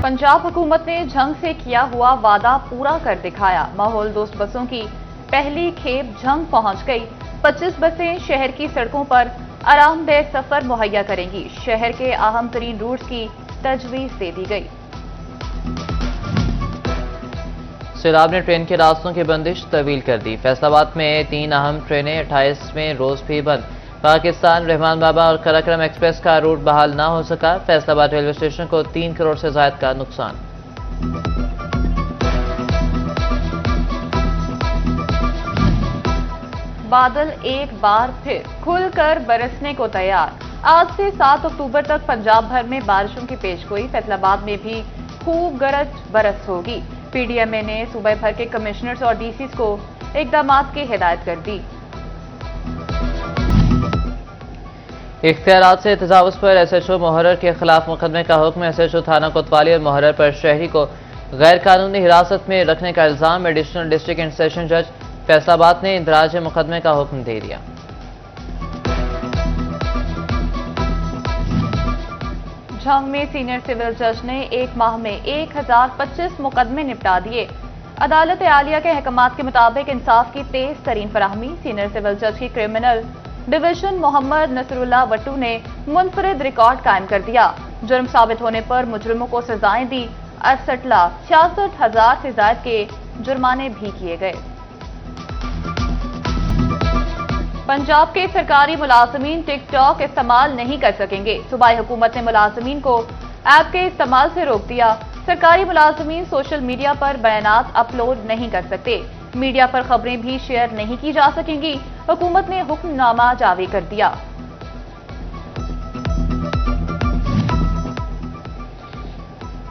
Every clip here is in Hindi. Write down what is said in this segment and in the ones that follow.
पंजाब हुकूमत ने झंग से किया हुआ वादा पूरा कर दिखाया। माहौल दोस्त बसों की पहली खेप झंग पहुंच गई। 25 बसें शहर की सड़कों पर आरामदेह सफर मुहैया करेंगी। शहर के अहम तरीन रूट्स की तजवीज दे दी गई। सैलाब ने ट्रेन के रास्तों की बंदिश तवील कर दी। फैसलाबाद में 3 अहम ट्रेनें 28वें रोज भी बंद। पाकिस्तान रहमान बाबा और कराक्रम एक्सप्रेस का रूट बहाल ना हो सका। फैसलाबाद रेलवे स्टेशन को 3 करोड़ से ज्यादा का नुकसान। बादल एक बार फिर खुलकर बरसने को तैयार। आज से 7 अक्टूबर तक पंजाब भर में बारिशों की पेशगोई। फैसलाबाद में भी खूब गरज बरस होगी। पीडीएमए ने सूबे भर के कमिश्नर्स और डीसीज को इकदामात की हिदायत कर दी। इख्तियारात से तजावुज पर एसएचओ मुहर्रर के खिलाफ मुकदमे का हुक्म। एसएचओ थाना कोतवाली और मुहर्रर पर शहरी को गैर कानूनी हिरासत में रखने का इल्जाम। एडिशनल डिस्ट्रिक्ट एंड सेशन जज फैसलाबाद ने इंदराज मुकदमे का हुक्म दे दिया। झंग में सीनियर सिविल जज ने 1 माह में 1025 मुकदमे निपटा दिए। अदालत आलिया के अहकामात के मुताबिक इंसाफ की तेज तरीन फराहमी। सीनियर सिविल जज की क्रिमिनल डिवीजन मोहम्मद नसरुल्लाह वट्टू ने मुनफरिद रिकॉर्ड कायम कर दिया। जुर्म साबित होने पर मुजरिमों को सजाएं दी। 68,66,000 से ज्यादा के जुर्माने भी किए गए। पंजाब के सरकारी मुलाजमीन टिकटॉक इस्तेमाल नहीं कर सकेंगे। सूबाई हुकूमत ने मुलाजमीन को ऐप के इस्तेमाल से रोक दिया। सरकारी मुलाजमीन सोशल मीडिया पर बयानात अपलोड नहीं कर सकते। मीडिया पर खबरें भी शेयर नहीं की जा सकेंगी। हुकूमत ने हुक्मनामा जारी कर दिया।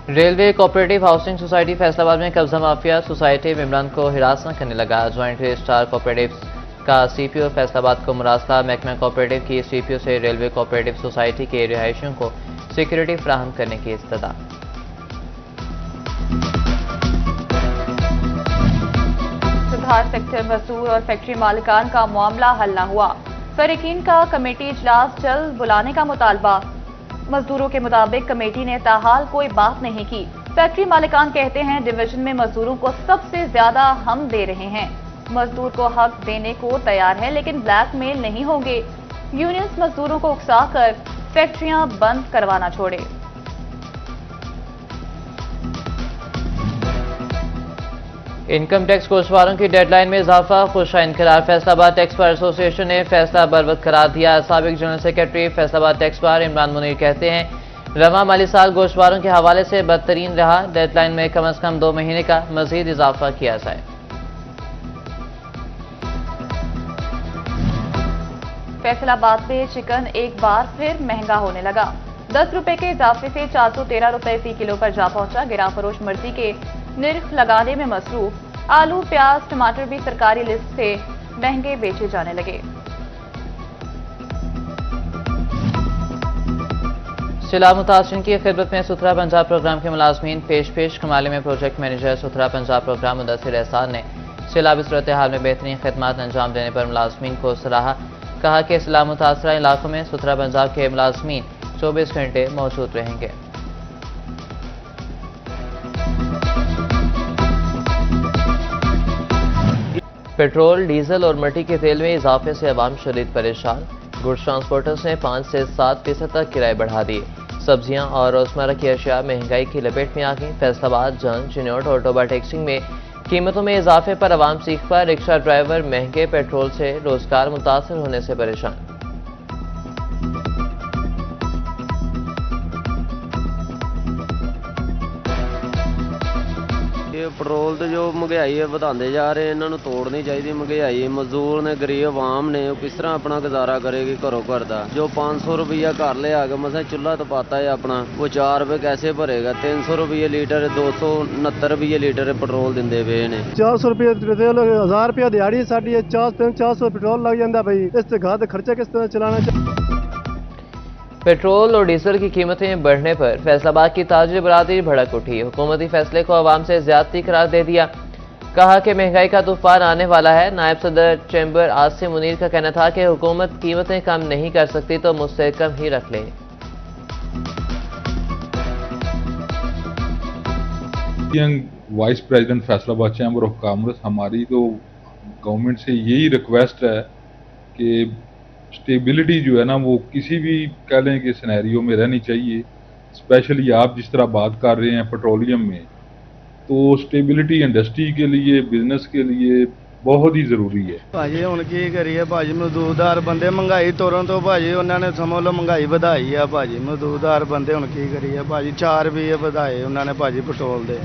Railway cooperative housing society Faisalabad में कब्जा माफिया सोसाइटी मेंबरान को हिरास न करने लगा। ज्वाइंट रजिस्ट्रार कोऑपरेटिव का सीपीओ फैसलाबाद को मुरासला। महकमा कोऑपरेटिव की सीपीओ से रेलवे कोऑपरेटिव सोसाइटी के रिहायशियों को सिक्योरिटी फराहम करने की इस्तदा। सुधार सेक्टर मजदूर और फैक्ट्री मालिकान का मामला हल न हुआ। फरीकीन का कमेटी इजलास जल्द बुलाने का मुतालबा। मजदूरों के मुताबिक कमेटी ने ताहाल कोई बात नहीं की। फैक्ट्री मालिकान कहते हैं डिवीजन में मजदूरों को सबसे ज्यादा हम दे रहे हैं। मजदूर को हक देने को तैयार है लेकिन ब्लैकमेल नहीं होंगे। यूनियंस मजदूरों को उकसाकर फैक्ट्रियां बंद करवाना छोड़े। इनकम टैक्स गोशवारों की डेडलाइन में इजाफा। खुशाइन करार। फैसलाबाद टैक्स बार एसोसिएशन ने फैसला बरवक्त करार दिया। साबिक general secretary Faisalabad tax bar Imran Munir कहते हैं रवा माली साल गोशवारों के हवाले से बदतरीन रहा। डेडलाइन में कम से कम 2 महीने का मजीद इजाफा किया जाए। फैसलाबाद में चिकन एक बार फिर महंगा होने लगा। 10 रुपए के इजाफे से 413 रुपए फी किलो पर जा पहुंचा। गिरा फरोश मर्जी के निर्ख लगाने में मसरूफ। आलू प्याज टमाटर भी सरकारी लिस्ट से महंगे बेचे जाने लगे। सिला मुतासिन की खिदमत में सुथरा पंजाब प्रोग्राम के मुलाजमीन पेश कमाले में प्रोजेक्ट मैनेजर सुथरा पंजाब प्रोग्राम मुदस्सिर एहसान ने सैलाबी सूरत हाल में बेहतरीन खिदमत अंजाम देने पर मुलाजमीन को सराहा। कहा कि सिला मुतासरा इलाकों में सुथरा पंजाब के मुलाजमीन 24 घंटे मौजूद रहेंगे। पेट्रोल डीजल और मट्टी के तेल में इजाफे से अवाम शदीद परेशान। गुड्स ट्रांसपोर्टर्स ने 5 से 7% तक किराए बढ़ा दिए। सब्जियां और रोजमर्रा की अशिया महंगाई की लपेट में आ गई। फैसलाबाद जंग चिन्योट और टोबा टैक्सिंग में कीमतों में इजाफे पर अवाम सीख पर। रिक्शा ड्राइवर महंगे पेट्रोल से रोजगार मुतासर होने से परेशान। पेट्रोल तो जो महंगाई है ਵਧਾਉਂਦੇ जा रहे हैं, इन्होंने तोड़नी चाहिए महंगाई। मजदूर ने गरीब आवाम ने किस तरह अपना गुजारा करेगी घरों घर का। जो 500 रुपया घर ले आके मसा चूल्हा तो पाता है अपना, वो 4 रुपए कैसे भरेगा। 300 रुपये लीटर 269 रुपये लीटर पेट्रोल देंगे पे ने। 400 रुपये तेल 1000 रुपया दिहाड़ी साड़ी 400 पेट्रोल लग जाता भाई। इस घर का खर्चा किस तरह चलाना चाहिए। पेट्रोल और डीजल की कीमतें बढ़ने पर फैसलाबाद की ताजिर बरादरी भड़क उठी। हुकूमती फैसले को अवाम से ज्यादती करार दे दिया। कहा कि महंगाई का तूफान आने वाला है। नायब सदर चैम्बर आसिम मुनीर का कहना था कि हुकूमत कीमतें कम नहीं कर सकती तो मुझसे कम ही रख ले। Young vice president Faisalabad chamber of commerce, हमारी तो गवर्नमेंट से यही रिक्वेस्ट है कि स्टेबिलिटी जो है ना वो किसी भी कह लें कि सिनेरियो में रहनी चाहिए। स्पेशली आप जिस तरह बात कर रहे हैं पेट्रोलियम में, तो स्टेबिलिटी इंडस्ट्री के लिए, बिजनेस के लिए बहुत ही ਜ਼ਰੂਰੀ ਹੈ। ਭਾਜੀ ਹੁਣ ਕੀ ਕਰੀਏ ਭਾਜੀ, ਮਜ਼ਦੂਰਦਾਰ ਬੰਦੇ ਮਹਿੰਗਾਈ ਤੋਰਨ ਤੋਂ ਭਾਜੀ ਉਹਨਾਂ ਨੇ ਸਮਝ ਲਓ ਮਹਿੰਗਾਈ ਵਧਾਈ ਆ ਭਾਜੀ। ਮਜ਼ਦੂਰਦਾਰ ਬੰਦੇ ਹੁਣ ਕੀ ਕਰੀਏ ਭਾਜੀ, 4 ਰੁਪਏ ਵਧਾਏ ਉਹਨਾਂ ਨੇ ਭਾਜੀ पेट्रोल ਦੇ।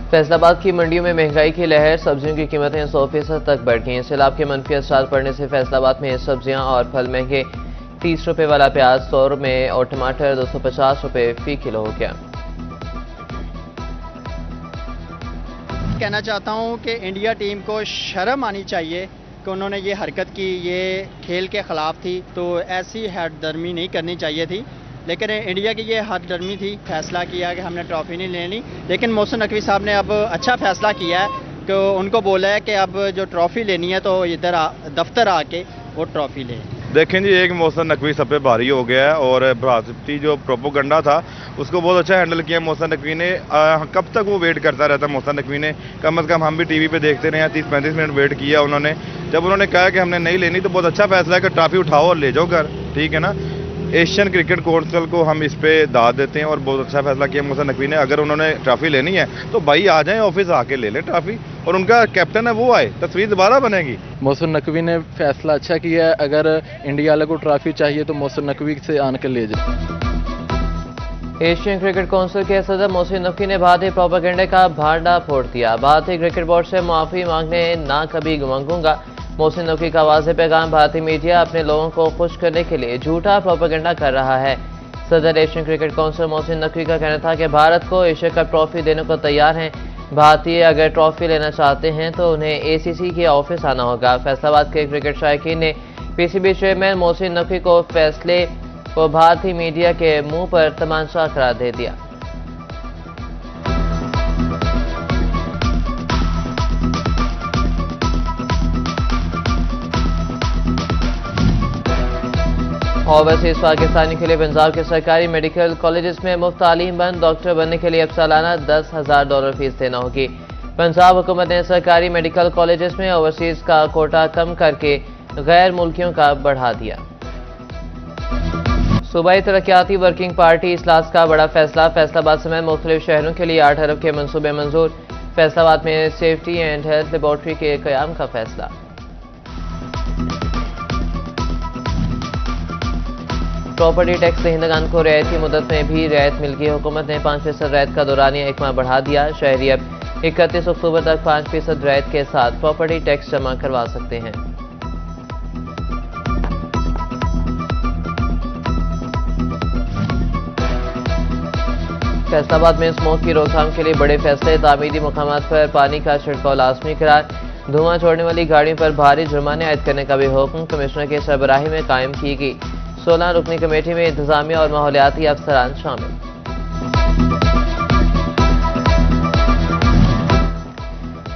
फैसलाबाद की मंडियों में महंगाई की लहर, सब्जियों की कीमतें 100% तक बढ़ गई। सैलाब के मनफी असरात पड़ने से फैसलाबाद में सब्जियां और फल महंगे। 30 रुपए वाला प्याज 100 में और टमाटर 250 रुपए फी किलो हो गया। कहना चाहता हूं कि इंडिया टीम को शर्म आनी चाहिए कि उन्होंने ये हरकत की, ये खेल के ख़िलाफ़ थी, तो ऐसी हरदर्मी नहीं करनी चाहिए थी। लेकिन इंडिया की ये हरदर्मी थी, फैसला किया कि हमने ट्रॉफ़ी नहीं लेनी। लेकिन मोहसिन नकवी साहब ने अब अच्छा फैसला किया है कि उनको बोला है कि अब जो ट्रॉफ़ी लेनी है तो इधर दफ्तर आके वो ट्रॉफ़ी लें। देखें जी, एक मोहसिन नकवी सब पे भारी हो गया है और भ्रातृत्व जो प्रोपोगंडा था उसको बहुत अच्छा हैंडल किया मोहसिन नकवी ने। कब तक वो वेट करता रहता मोहसिन नकवी ने, कम से कम हम भी टीवी पे देखते रहे हैं। 30-35 मिनट वेट किया उन्होंने। जब उन्होंने कहा कि हमने नहीं लेनी तो बहुत अच्छा फैसला है कि ट्रॉफी उठाओ और ले जाओ घर, ठीक है ना। एशियन क्रिकेट काउंसिल को हम इस पे दाद देते हैं और बहुत अच्छा फैसला किया मोहसिन नकवी ने। अगर उन्होंने ट्रॉफी लेनी है तो भाई आ जाएं ऑफिस, आके ले लें ट्रॉफी, और उनका कैप्टन है वो आए, तस्वीर दोबारा बनेगी। मोहसिन नकवी ने फैसला अच्छा किया है। अगर इंडिया वाले को ट्रॉफी चाहिए तो मोहसिन नकवी से आन के ले जाए। एशियन क्रिकेट काउंसिल के सदर मोहसिन नकवी ने भारतीय प्रोपेगेंडे का भांडा फोड़ दिया। भारतीय क्रिकेट बोर्ड से माफी मांगने ना कभी मांगूंगा। मोहसिन नकवी का वाज़ेह पैगाम, भारतीय मीडिया अपने लोगों को खुश करने के लिए झूठा प्रोपेगेंडा कर रहा है। सदर Asian cricket council Mohsin Naqvi का कहना था कि भारत को एशिया कप ट्रॉफी देने को तैयार हैं। भारतीय अगर ट्रॉफी लेना चाहते हैं तो उन्हें एसीसी के ऑफिस आना होगा। फैसलाबाद के क्रिकेट शायकीन ने पीसीबी चेयरमैन मोहसिन नकवी को फैसले को भारतीय मीडिया के मुंह पर तमाचा करार दे दिया। ओवरसीज पाकिस्तानी के लिए पंजाब के सरकारी मेडिकल कॉलेजेस में मुफ्त तालीम बंद। डॉक्टर बनने के लिए अब सालाना $10,000 फीस देना होगी। पंजाब हुकूमत ने सरकारी मेडिकल कॉलेजेस में ओवरसीज का कोटा कम करके गैर मुल्कियों का बढ़ा दिया। सूबाई तरक्याती वर्किंग पार्टी इजलास का बड़ा फैसला, फैसलाबाद समेत मुख्तलिफ शहरों के लिए 8 अरब के मनसूबे मंजूर। फैसलाबाद में सेफ्टी एंड हेल्थ लेबॉर्ट्री के क़याम का फैसला। प्रॉपर्टी टैक्स दहिंदगान को रियायती मुद्दत में भी रियायत मिल गई। हुकूमत ने 5% रियायत का दौरानिया 1 माह बढ़ा दिया। शहरी अब 31 अक्टूबर तक 5% रियायत के साथ प्रॉपर्टी टैक्स जमा करवा सकते हैं। फैसलाबाद में स्मोक की रोकथाम के लिए बड़े फैसले, तामीरी मकामात पर पानी का छिड़काव लाजमी करार। धुआं छोड़ने वाली गाड़ियों पर भारी जुर्माने आयद करने का भी हुक्म कमिश्नर के सरबराही में कायम की गई। 16 रुकनी कमेटी में इंतजामिया और माहौलियाती अफसरान शामिल।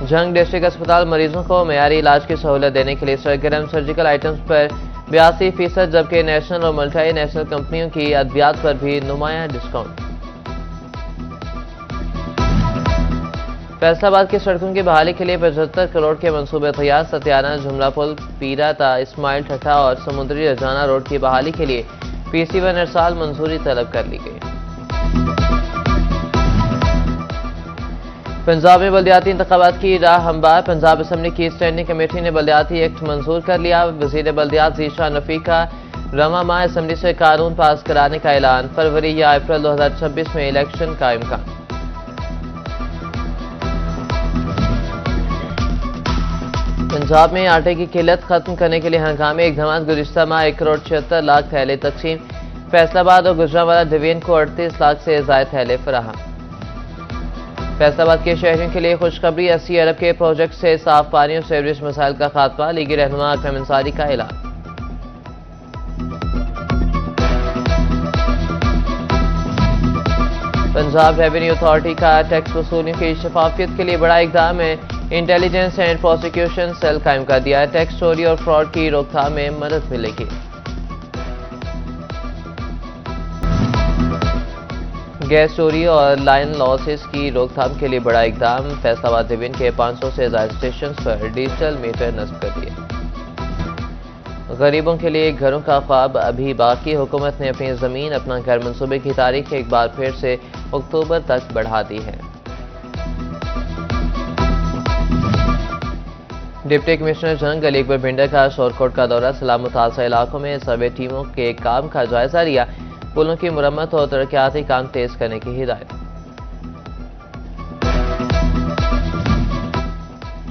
जंग डिस्ट्रिक्ट अस्पताल मरीजों को मेयारी इलाज की सहूलत देने के लिए सरगर्म, सर्जिकल आइटम्स पर 82%, जबकि नेशनल और मल्टी नेशनल कंपनियों की अद्वियात पर भी नुमाया डिस्काउंट। फैसलाबाद की सड़कों की बहाली के लिए 75 करोड़ के मंसूबे तैयार। सत्याना, जुमला पुल, पीराता, इस्माइल ठट्ठा और समुद्री रजाना रोड की बहाली के लिए PC1 साल मंजूरी तलब कर ली गई। पंजाब में बल्दियाती इंतखाबात की राह हमवार। पंजाब असम्बली की स्टैंडिंग कमेटी ने बल्दियाती एक्ट मंजूर कर लिया। वजीर बल्दियात ज़ीशान रफीक का रवा माह असम्बली से कानून पास कराने का ऐलान। फरवरी या अप्रैल 2026 में इलेक्शन कायम का। पंजाब में आटे की किल्लत खत्म करने के लिए हंगामे इकदाम। गुज़िश्ता माह 1,76,00,000 थैले तकसीम। फैसलाबाद और गुजरांवाला डिवीजन को 38 लाख से ज़ायद थैले फराहम। फैसलाबाद के शहरियों के लिए खुशखबरी, 80 अरब के प्रोजेक्ट से साफ पानी और सीवरेज मसाइल का खात्मा। लीगी रहनुमा अकरम अंसारी का ऐलान। पंजाब रेवेन्यू अथॉरिटी का टैक्स वसूली की शफाफियत के लिए बड़ा इकदाम है। इंटेलिजेंस एंड प्रोसिक्यूशन सेल कायम कर दिया है। टैक्स चोरी और फ्रॉड की रोकथाम में मदद मिलेगी। गैस चोरी और लाइन लॉसेस की रोकथाम के लिए बड़ा इकदाम। फैसलाबाद डिवीजन के 500 से ज्यादा स्टेशन पर डिजिटल मीटर नस्ब कर दिए। गरीबों के लिए घरों का ख्वाब अभी बाकी। हुकूमत ने अपनी जमीन अपना घर मंसूबे की तारीख एक बार फिर से अक्टूबर तक बढ़ा दी है। डिप्टी कमिश्नर जंग अली अकबर भिंडर का शोरकोट का दौरा। सलाह मुतासर इलाकों में सर्वे टीमों के काम का जायजा लिया। पुलों की मुरम्मत और तरक्याती काम तेज करने की हिदायत।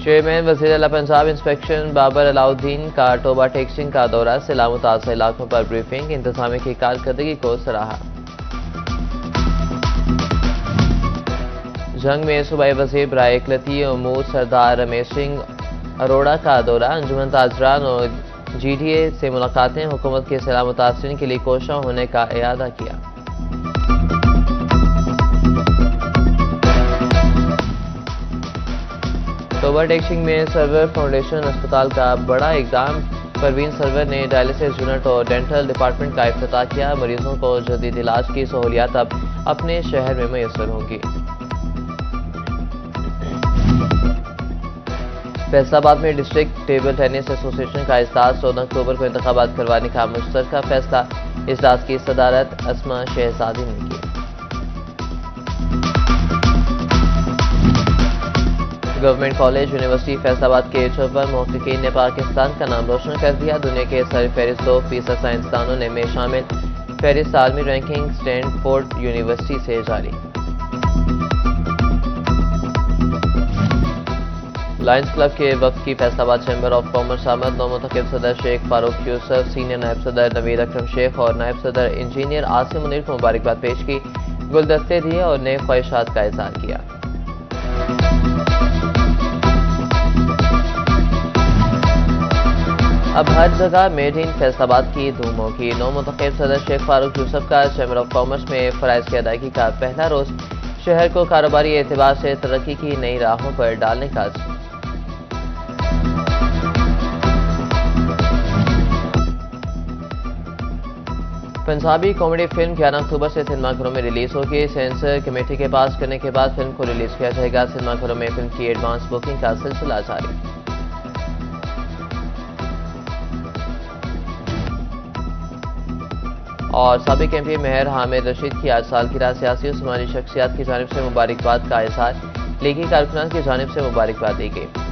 चेयरमैन वज़ीर आला पंजाब इंस्पेक्शन बाबर अलाउद्दीन का टोबा टैक्सिंग का दौरा। सलाह मुतासर इलाकों पर ब्रीफिंग। इंतजामिया की कारकर्दगी को सराहा। जंग में सूबाई वज़ीर बराए इकलती उमूर सरदार रमेश सिंह अरोड़ा का दौरा। अंजुमन ताजरान और GDA से मुलाकातें। हुकूमत के सलाह मुतासरीन के लिए कोशिश होने का इरादा किया। टोबा टैक्सिंग में सर्वर फाउंडेशन अस्पताल का बड़ा इकदाम। परवीन सर्वर ने डायलिसिस यूनिट और डेंटल डिपार्टमेंट का इफ्तिताह किया। मरीजों को जदीद इलाज की सहूलियात अब अपने शहर में मैसर होंगी। फैसलाबाद में डिस्ट्रिक्ट टेबल टेनिस एसोसिएशन का इजलास। 14 अक्टूबर को इंतखाबात करवाने का मुश्तरका फैसला। इजलास की सदारत अस्मा शहजादी ने की। गवर्नमेंट कॉलेज यूनिवर्सिटी फैसलाबाद के 54 मुहक्किकीन ने पाकिस्तान का नाम रोशन कर दिया। दुनिया के सरफहरिस्त 2% साइंसदानों ने में शामिल फहरिस्त आलमी रैंकिंग स्टैनफोर्ड यूनिवर्सिटी से जारी। लायंस क्लब के वक्त की फैसलाबाद चैम्बर ऑफ कॉमर्स आमद। नौमुंतखब सदर शेख फारूक यूसुफ, सीनियर नायब सदर नवीद अकरम शेख और नायब सदर इंजीनियर आसिम मुनीर को मुबारकबाद पेश की। गुलदस्ते दिए और नए ख्वाहिशात का इजहार किया। अब हर जगह मेड इन फैसलाबाद की धूम होगी। नौमुंतखब सदर शेख फारूक यूसुफ का चैम्बर ऑफ कॉमर्स में फराइज की अदायगी का पहला रोज शहर को कारोबारी एतबार से तरक्की की नई राहों पर डालने का अज़्म। पंजाबी कॉमेडी फिल्म 11 अक्टूबर से सिनेमाघरों में रिलीज होगी। सेंसर कमेटी के पास करने के बाद फिल्म को रिलीज किया जाएगा। सिनेमाघरों में फिल्म की एडवांस बुकिंग का सिलसिला जारी। और साबिक MP मेहर हामिद रशीद की आज सालगिरह। सियासी और समाजी शख्सियात की जानिब से मुबारकबाद का इजहार। लीगी कारकुनान की जानिब से मुबारकबाद दी गई।